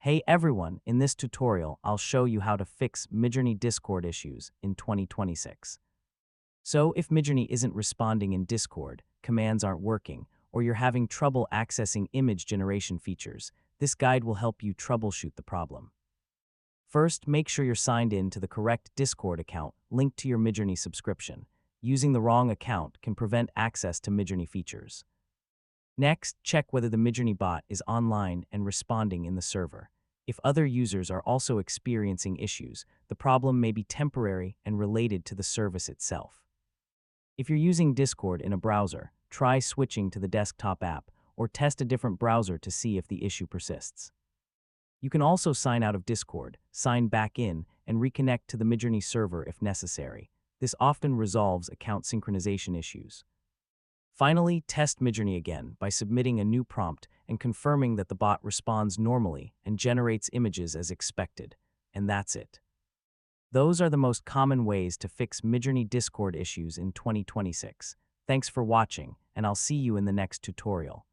Hey everyone, in this tutorial, I'll show you how to fix Midjourney Discord issues in 2026. So if Midjourney isn't responding in Discord, commands aren't working, or you're having trouble accessing image generation features, this guide will help you troubleshoot the problem. First, make sure you're signed in to the correct Discord account linked to your Midjourney subscription. Using the wrong account can prevent access to Midjourney features. Next, check whether the Midjourney bot is online and responding in the server. If other users are also experiencing issues, the problem may be temporary and related to the service itself. If you're using Discord in a browser, try switching to the desktop app or test a different browser to see if the issue persists. You can also sign out of Discord, sign back in, and reconnect to the Midjourney server if necessary. This often resolves account synchronization issues. Finally, test Midjourney again by submitting a new prompt and confirming that the bot responds normally and generates images as expected. And that's it. Those are the most common ways to fix Midjourney Discord issues in 2026. Thanks for watching, and I'll see you in the next tutorial.